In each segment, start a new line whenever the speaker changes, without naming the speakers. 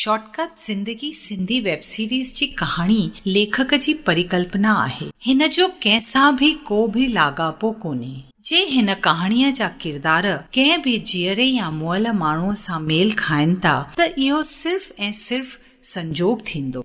Shortcut ज़िंदगी Sindhi web series जी कहाणी लेखक जी परिकल्पना आहे। हिन जो कंहिंसां भी को भी लाॻापो कोन्हे। जे हिन कहाणीअ जा किरदार कंहिं भी जीअरे या मुअल माण्हूअ सां मेल खाइनि था त इहो सिर्फ़ ऐं सिर्फ़ संजोग थींदो।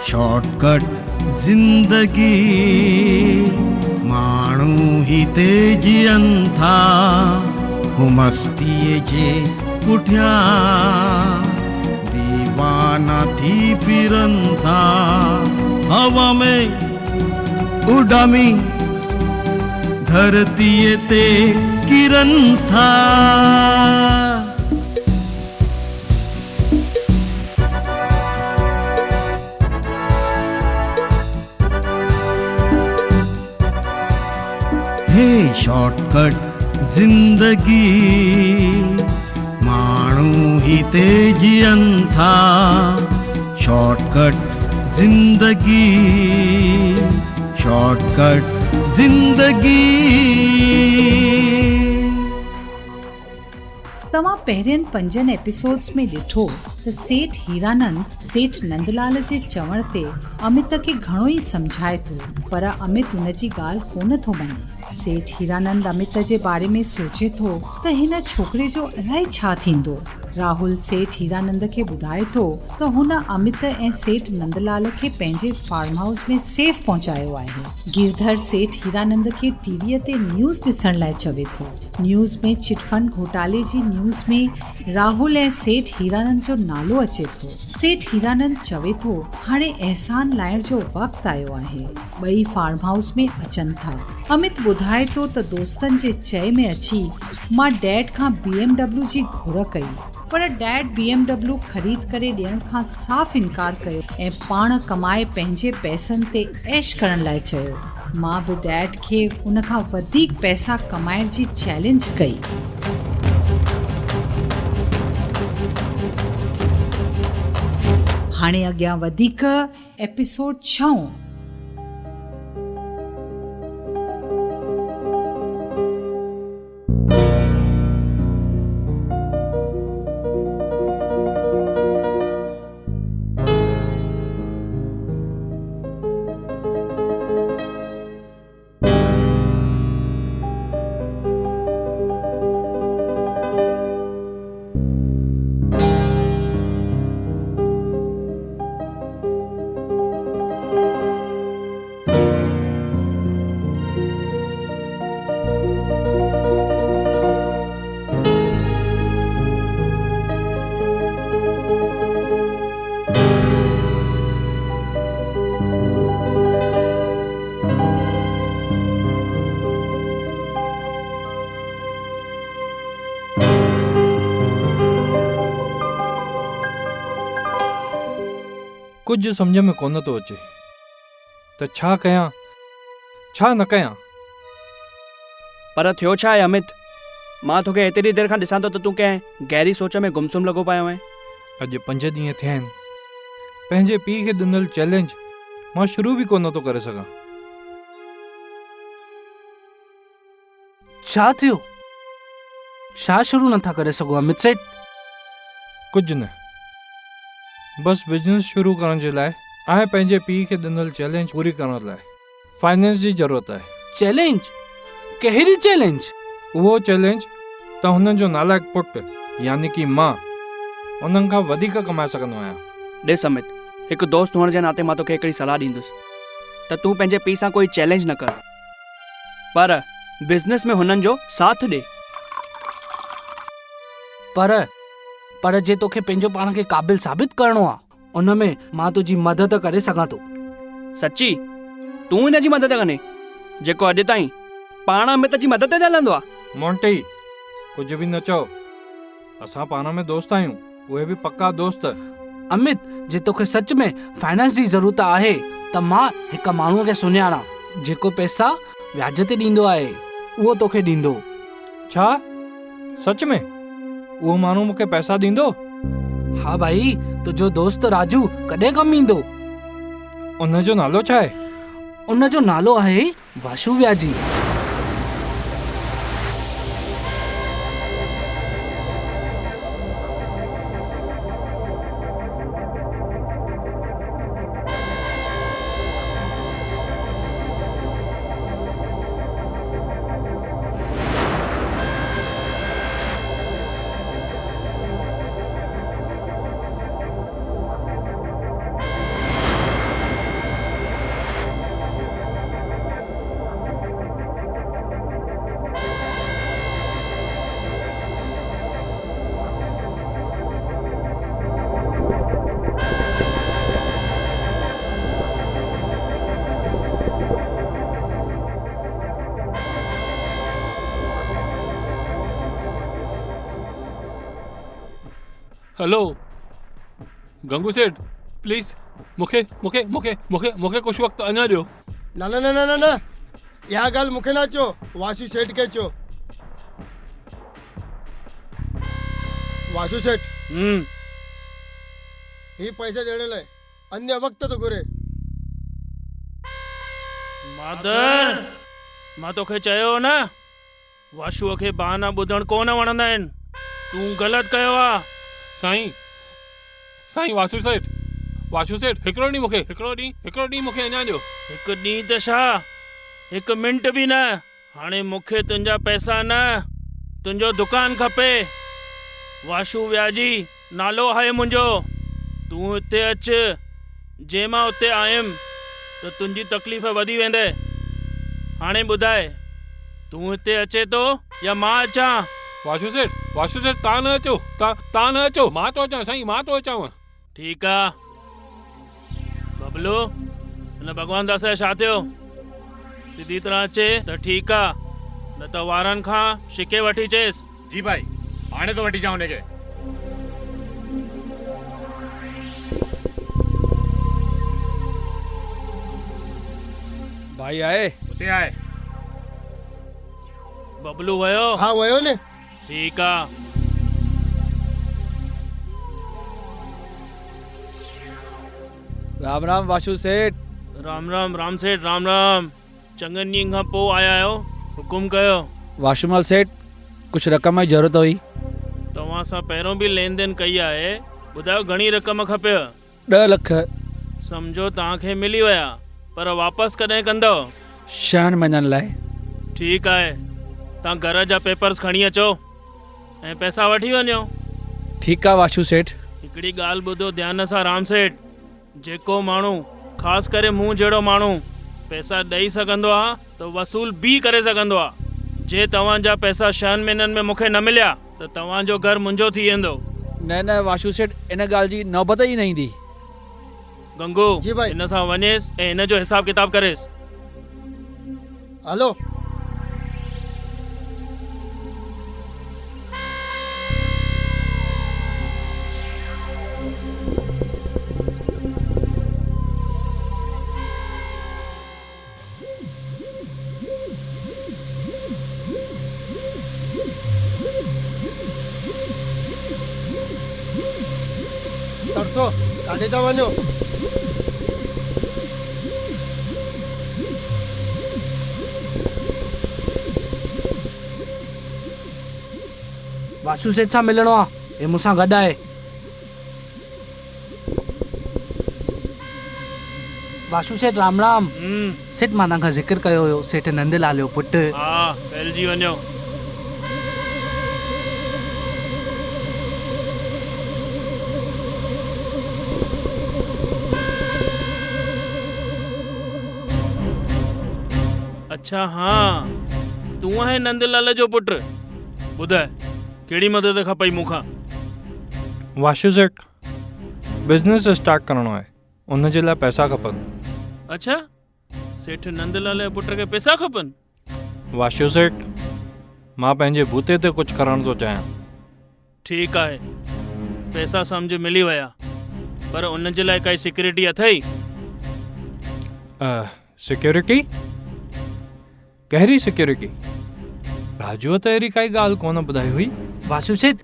शॉर्टकट जिंदगी माण्हू ही ते जीअनि था हू मस्तीअ जे पुठियां दीवाना थी फिरनि था हवा में उॾामी धरतीअ ते किरनि था। शॉर्टकट जिंदगी माण्हू ही ते जीअनि था शॉर्टकट जिंदगी शॉर्टकट जिंदगी।
तव्हां पहिरियनि 5 एपिसोड्स में ॾिठो त सेठ हीरानंद सेठ नंदलाल जे चवण ते अमित खे घणो ई समझाए थो, पर अमित उन जी ॻाल्हि कोन थो मञे। सेठ हीरानंद अमित जे बारे में सोचे थो त हिन छोकिरे जो अलाए छा थींदो। राहुल सेठ हीरानंद खे ॿुधाए थो त हुन अमित ऐं सेठ नंदलाल खे पंहिंजे फार्म हाउस में सेफ पहुचायो आहे। गिरधर सेठ हीरानंद खे टीवीअ ते न्यूज़ ॾिसण लाइ चवे थो। न्यूज़ में चिटफंड घोटाले जी न्यूज़ में राहुल ऐं सेठ हीरानंद जो नालो अचे थो। सेठ हीरानंद चवे थो हाणे एहसान लाइण जो वक़्तु आयो आहे। ॿई फार्म हाउस में अचनि था। अमित ॿुधाए थो त दोस्तनि जे चए में अची मां डैड खां BMW जी घुर कई, पर डैड BMW ख़रीद करे ॾियण खां साफ़ इनकार कयो ऐं पाण कमाए पंहिंजे पैसनि ते ऐश करण लाइ चयो। मां बि डैड खे उन खां वधीक पैसा कमाइण जी चैलेंज कई। हाणे अॻियां वधीक एपिसोड 6।
कुछ समझ में कोन थो अचे त छा कयां छा न कयां।
पर थियो छा आहे अमित? मां तोखे एतिरी देर खां ॾिसां थो त तूं कंहिं गहरी सोच में गुमसुम लॻो पियो आहे।
अॼु 5 ॾींहं थिया आहिनि पंहिंजे पीउ खे ॾिनल चैलेंज मां शुरू बि कोन थो करे सघां।
छा थियो? छा शुरू नथा करे सघो अमित सेठ?
कुझु न, बस बिजनेस शुरू करण जे लाइ ऐं पंहिंजे पीउ खे ॾिनल चैलेंज पूरी करण लाइ फाइनेंस जी ज़रूरत आहे।
चैलेंज? कहिड़ी चैलेंज?
उहो चैलेंज त हुननि जो नालायक पुटु यानी कि मां उन्हनि खां वधीक कमाए सघंदो आहियां।
ॾिस अमित, हिकु दोस्त हुअण जे नाते मां तोखे हिकिड़ी सलाह ॾींदुसि त तूं पंहिंजे पीउ सां कोई चैलेंज न कर, पर बिज़नेस में हुननि जो साथ ॾे।
पर जे तोखे पंहिंजो पाण खे क़ाबिल साबित करणो आहे उन में मां तुंहिंजी मदद करे सघां थो।
सची? तूं हिन जी मदद कने जेको अॼु ताईं पाण अमित जी मदद ते हलंदो आहे?
मोंटी, कुझु बि न चओ, असां पाण में दोस्त आहियूं, उहे बि पक्का दोस्त।
अमित, जे तोखे सच में फाइनेंस जी ज़रूरत आहे त मां हिक माण्हूअ खे सुञाणा जेको पैसा व्याज ते ॾींदो आहे, उहो तोखे ॾींदो।
छा सच में उहो माण्हू मूंखे पैसा ॾींदो?
हा भाई, तुंहिंजो दोस्त राजू कॾहिं कमु ईंदो?
उनजो नालो छा आहे?
उनजो नालो आहे वाशू व्याजी।
हेलो गंगू सेठ, प्लीज़ मूंखे मूंखे मूंखे मूंखे मूंखे कुझु वक़्तु अञा ॾियो।
न न न न न न इहा ॻाल्हि मूंखे न चओ, वाशू सेठ खे चओ। वाशू सेठ, ही पैसे ॾियण लाइ अन्य वक़्तु थो घुरे।
मादर, मां तोखे चयो न, वाशूअ खे बहाना ॿुधण कोन वणंदा आहिनि। तूं ग़लति कयो आहे। साईं साईं वाशू सेठ हिकिड़ो ॾींहुं मूंखे अञा ॾियो। हिकु ॾींहुं त छा, हिकु मिंट बि न। हाणे मूंखे तुंहिंजा पैसा न, तुंहिंजो दुकानु खपे। वाशू व्याजी नालो आहे मुंहिंजो। तूं हिते अचु, जे मां उते आयुमि त तुंहिंजी तकलीफ़ वधी वेंदे। हाणे ॿुधाए, तूं हिते अचे थो या मां अचां? वाशू सेठ तव्हां न अचो, तव्हां न अचो, मां थो अचां साईं, मां थो अचांव। ठीकु आहे बबलू, हिन भॻवान दास जो छा थियो? सिधी तरह अचे त ठीकु आहे, न त वारनि खां शिके वठी चेसि।
जी भाई, हाणे तो वठी जाऊं हुनखे।
भाई आए?
उते आए।
बबलू वयो?
हाँ वयो ने।
ठीकु आहे।
राम राम वाशू सेठ।
राम राम राम सेठ, राम राम। चङनि ॾींहंनि खां पोइ आया आहियो, हुकुम कयो।
वाशूमल सेठ, कुछ रक़म जी ज़रूरत हुई।
तव्हां सां पहिरों बि लेन देन कई आहे, ॿुधायो घणी रक़म खपेव?
10 लख।
सम्झो तव्हांखे मिली विया, पर वापसि कॾहिं कंदव?
6 महीननि लाइ।
ठीकु आहे, तव्हां घर जा पेपर्स खणी अचो ऐं पैसा वठी वञो।
ठीकु आहे वाशू सेठ।
हिकिड़ी ॻाल्हि ॿुधो ध्यान सां राम सेठ, जेको माण्हू, ख़ासि करे मूं जहिड़ो माण्हू, पैसा ॾेई सघंदो आहे त वसूल बि करे सघंदो आहे। जे तव्हांजा पैसा 6 महीननि में मूंखे न मिलिया त तव्हांजो घर मुंहिंजो थी वेंदो।
न वाशू सेठ, इन ॻाल्हि जी नौबत ई न ईंदी।
गंगू,
जी भाई।
हिन सां वञेसि ऐं हिन जो हिसाब किताब करेसि।
हलो। तरसो, काॾे था वञो?
वाशू सेठ सां मिलणो आहे, हे मूंसां गॾु आहे। वाशू सेठ राम राम। सेठ मां तव्हांखां ज़िक्र कयो हुयो, सेठ नंदलाल जो पुटु।
हा, फैलिजी वञो। अच्छा हाँ, तूं आहे नंदलाल जो पुटु। ॿुधाए, कहिड़ी मदद खपई मूंखां?
वाशू सेठ, बिज़नेस स्टार्ट करणो आहे, उन जे लाइ पैसा खपनि।
अच्छा, सेठ नंदलाल जे पुट खे पैसा खपनि?
वाशू सेठ, मां पंहिंजे बूते ते कुझु करणु थो चाहियां।
ठीकु आहे, पैसा सम्झ मिली विया, पर उन जे लाइ काई सिक्योरिटी अथई?
सिक्योरिटी? कहिड़ी सिक्योरिटी? राजूअ त अहिड़ी काई ॻाल्हि कोन ॿुधाई हुई।
वासु सेठ,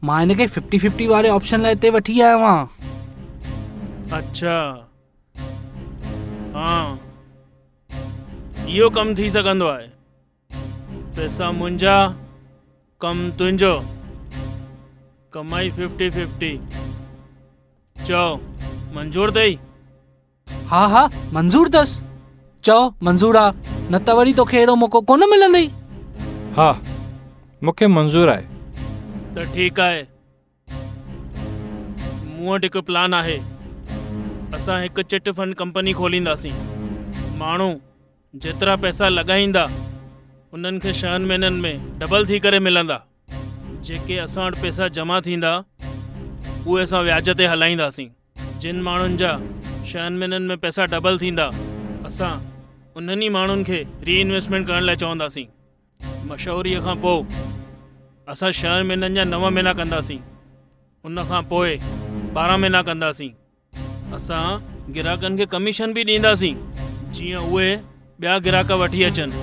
मां हिनखे 50-50 वारे ऑप्शन लाइ हिते वठी आयो आहियां।
अच्छा, हाँ, इहो कमु थी सघंदो आहे। पैसा मुंहिंजा, कमु तुंहिंजो, कमाई 50-50। चओ, मंज़ूर अथई?
हा हा, मंज़ूर अथसि। चओ मंज़ूर आहे, न त वरी तोखे अहिड़ो मौक़ो कोन मिलंदई।
हा, मूंखे मंज़ूर आहे।
त ठीकु आहे, मूं वटि हिकु प्लान आहे। असां हिकु चिट फंड कंपनी खोलींदासीं। माण्हू जेतिरा पैसा लॻाईंदा उन्हनि खे 6 महीननि में डबल थी करे मिलंदा। जेके असां वटि पैसा जमा थींदा उहे असां व्याज ते हलाईंदासीं। जिन माण्हुनि जा 6 महीननि में पैसा डबल थींदा असां उन्हनि माण्हुनि खे रीइन्वेस्टमेंट करण लाइ चवंदासीं। मशहूरीअ खां पोइ असां 6 महीननि जा 9 महीना कंदासीं, उन खां पोइ 12 महीना कंदासीं। असां गिराकनि खे कमीशन बि ॾींदासीं जीअं उहे ॿिया गिराक वठी अचनि।